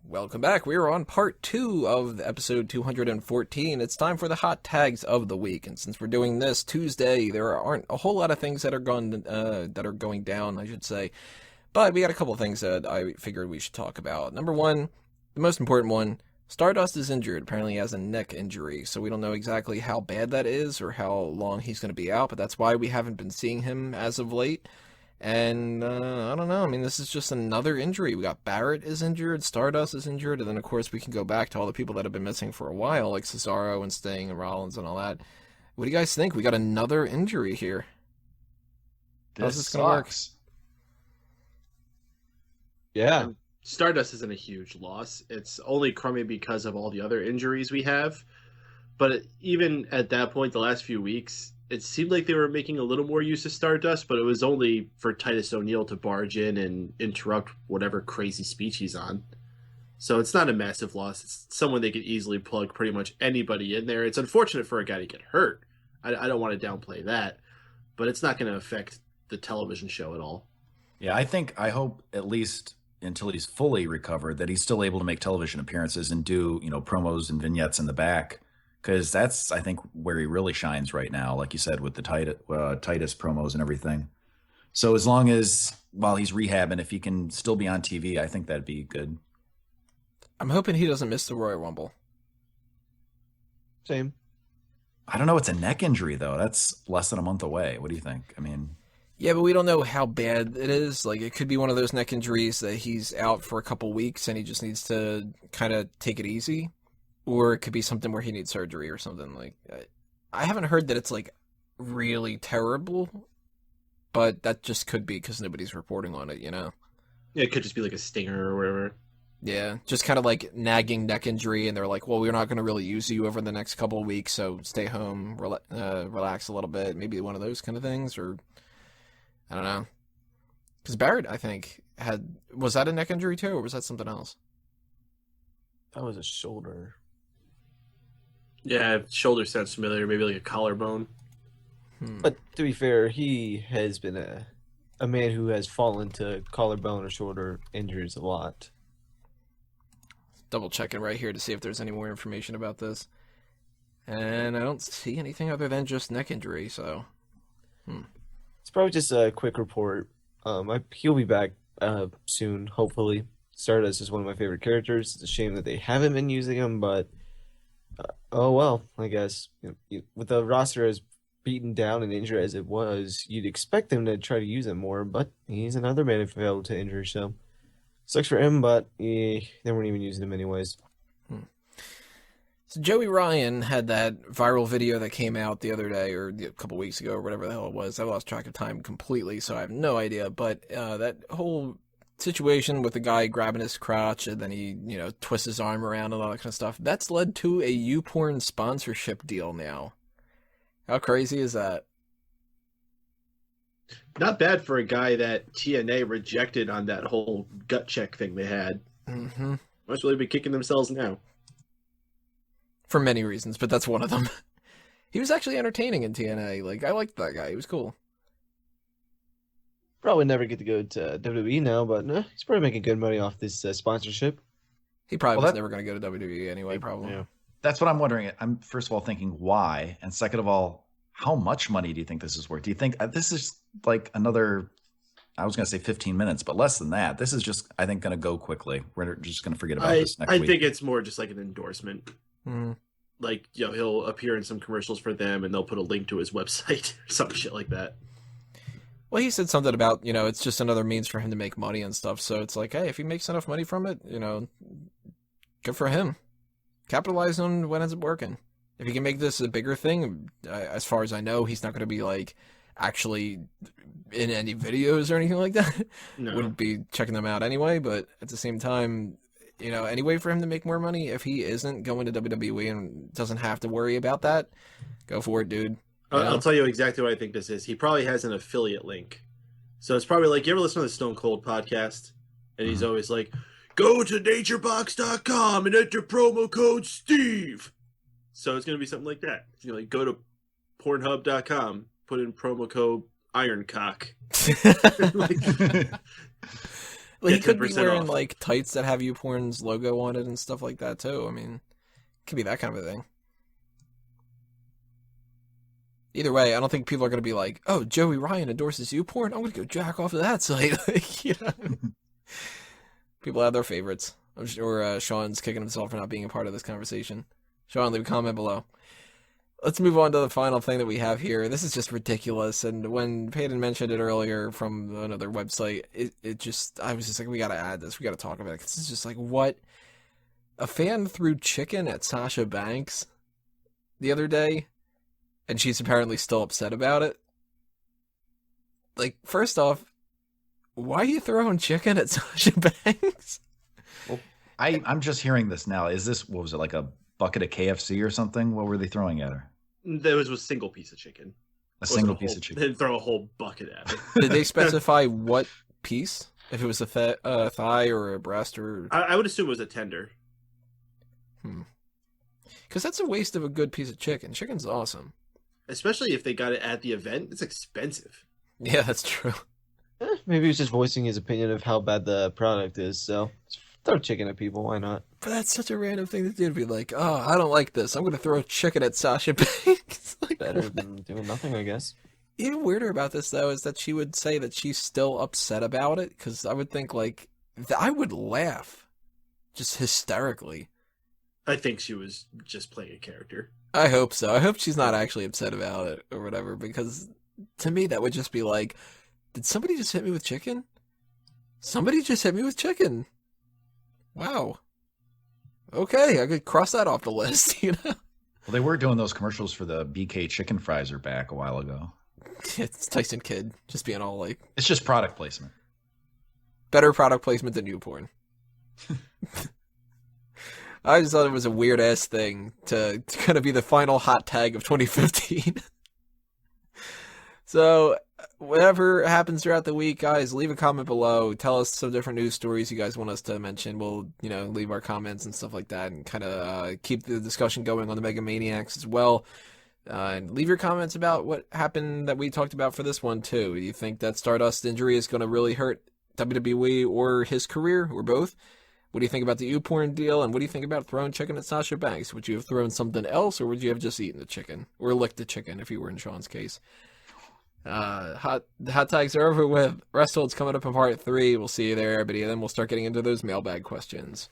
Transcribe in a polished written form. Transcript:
Welcome back. We are on part 2 of episode 214. It's time for the hot tags of the week, and since we're doing this Tuesday, there aren't a whole lot of things that are going down, I should say. But we got a couple of things that I figured we should talk about. Number one, the most important one, Stardust is injured. Apparently he has a neck injury, so we don't know exactly how bad that is or how long he's going to be out, but that's why we haven't been seeing him as of late. And, I don't know, I mean, this is just another injury. We got Barrett is injured, Stardust is injured, and then, of course, we can go back to all the people that have been missing for a while, like Cesaro and Sting and Rollins and all that. What do you guys think? We got another injury here. How's this going to work? Yeah. Stardust isn't a huge loss. It's only crummy because of all the other injuries we have. But even at that point, the last few weeks, it seemed like they were making a little more use of Stardust, but it was only for Titus O'Neil to barge in and interrupt whatever crazy speech he's on. So it's not a massive loss. It's someone they could easily plug pretty much anybody in there. It's unfortunate for a guy to get hurt. I don't want to downplay that, but it's not going to affect the television show at all. Yeah, I hope at least until he's fully recovered that he's still able to make television appearances and do, promos and vignettes in the back. Because that's, I think, where he really shines right now, like you said, with the Titus promos and everything. So as long as, while he's rehabbing, if he can still be on TV, I think that'd be good. I'm hoping he doesn't miss the Royal Rumble. Same. I don't know. It's a neck injury, though. That's less than a month away. What do you think? I mean... Yeah, but we don't know how bad it is. Like, it could be one of those neck injuries that he's out for a couple weeks and he just needs to kind of take it easy. Or it could be something where he needs surgery or something. Like, I haven't heard that it's, like, really terrible, but that just could be because nobody's reporting on it, Yeah, it could just be like a stinger or whatever. Yeah, just kind of like nagging neck injury, and they're like, well, we're not going to really use you over the next couple of weeks, so stay home, relax a little bit. Maybe one of those kind of things, or I don't know. Because Barrett, I think, was that a neck injury too, or was that something else? That was a shoulder. Yeah, shoulder sounds familiar. Maybe like a collarbone. But to be fair, he has been a man who has fallen to collarbone or shoulder injuries a lot. Double checking right here to see if there's any more information about this. And I don't see anything other than just neck injury, so... It's probably just a quick report. He'll be back soon, hopefully. Stardust is one of my favorite characters. It's a shame that they haven't been using him, but... oh well, I guess. With the roster as beaten down and injured as it was, you'd expect them to try to use him more, but he's another man who failed to injure, so... Sucks for him, but they weren't even using him anyways. So Joey Ryan had that viral video that came out the other day, or a couple weeks ago, or whatever the hell it was. I lost track of time completely, so I have no idea. But that whole situation with the guy grabbing his crotch, and then he, twists his arm around and all that kind of stuff, that's led to a YouPorn sponsorship deal now. How crazy is that? Not bad for a guy that TNA rejected on that whole gut check thing they had. Mm-hmm. Must really be kicking themselves now. For many reasons, but that's one of them. He was actually entertaining in TNA. Like, I liked that guy. He was cool. Probably never get to go to WWE now, but he's probably making good money off this sponsorship. He probably was never going to go to WWE anyway, probably. Yeah. That's what I'm wondering. I'm first of all thinking why, and second of all, how much money do you think this is worth? Do you think this is like another, I was going to say 15 minutes, but less than that? This is just, I think, going to go quickly. We're just going to forget about this next week. I think it's more just like an endorsement. Mm-hmm. Like, he'll appear in some commercials for them, and they'll put a link to his website or some shit like that. Well, he said something about, it's just another means for him to make money and stuff. So it's like, hey, if he makes enough money from it, good for him. Capitalize on when it's working. If he can make this a bigger thing, as far as I know, he's not going to be, like, actually in any videos or anything like that. No. Wouldn't be checking them out anyway, but at the same time, any way for him to make more money, if he isn't going to WWE and doesn't have to worry about that, go for it, dude. I'll tell you exactly what I think this is. He probably has an affiliate link. So it's probably like, you ever listen to the Stone Cold podcast? And he's always like, go to naturebox.com and enter promo code Steve. So it's going to be something like that. Like, go to pornhub.com, put in promo code Ironcock. Well, he Get could be 10% wearing off. like tights that have YouPorn's logo on it and stuff like that too. I mean, it could be that kind of a thing. Either way, I don't think people are going to be like, "Oh, Joey Ryan endorses YouPorn. I'm going to go jack off to that site." Like, you know, people have their favorites. I'm sure Sean's kicking himself for not being a part of this conversation. Sean, leave a comment below. Let's move on to the final thing that we have here. This is just ridiculous. And when Peyton mentioned it earlier from another website, I was just like, we got to add this. We got to talk about it. 'Cause it's just like, what? A fan threw chicken at Sasha Banks the other day, and she's apparently still upset about it. Like, first off, why are you throwing chicken at Sasha Banks? Well, I'm just hearing this now. Is this, what was it, like a bucket of KFC or something? What were they throwing at her? There was a single piece of chicken. A single piece of chicken. They didn't throw a whole bucket at it. Did they specify what piece? If it was a thigh or a breast or... I would assume it was a tender. Because that's a waste of a good piece of chicken. Chicken's awesome. Especially if they got it at the event. It's expensive. Yeah, that's true. Maybe he was just voicing his opinion of how bad the product is. So throw chicken at people. Why not? But that's such a random thing to do, to be like, oh, I don't like this. I'm going to throw chicken at Sasha Banks. Like, Better than doing nothing, I guess. even weirder about this, though, is that she would say that she's still upset about it. Because I would think, like, I would laugh just hysterically. I think she was just playing a character. I hope so. I hope she's not actually upset about it or whatever. Because to me, that would just be like, did somebody just hit me with chicken? Somebody just hit me with chicken. Wow. Okay, I could cross that off the list, you know? Well, they were doing those commercials for the BK chicken fries are back a while ago. It's Tyson Kidd just being all like, It's just product placement. better product placement than YouPorn. I just thought it was a weird ass thing to kind of be the final hot tag of 2015. So, whatever happens throughout the week, guys, leave a comment below. Tell us some different news stories you guys want us to mention. We'll, leave our comments and stuff like that and kind of keep the discussion going on the Mega Maniacs as well. And leave your comments about what happened that we talked about for this one, too. Do you think that Stardust injury is going to really hurt WWE or his career, or both? What do you think about the YouPorn deal, and what do you think about throwing chicken at Sasha Banks? Would you have thrown something else, or would you have just eaten the chicken? Or licked the chicken, if you were in Sean's case? Hot tags are over with. Rest Hold's coming up in part 3. We'll see you there, everybody, and then we'll start getting into those mailbag questions.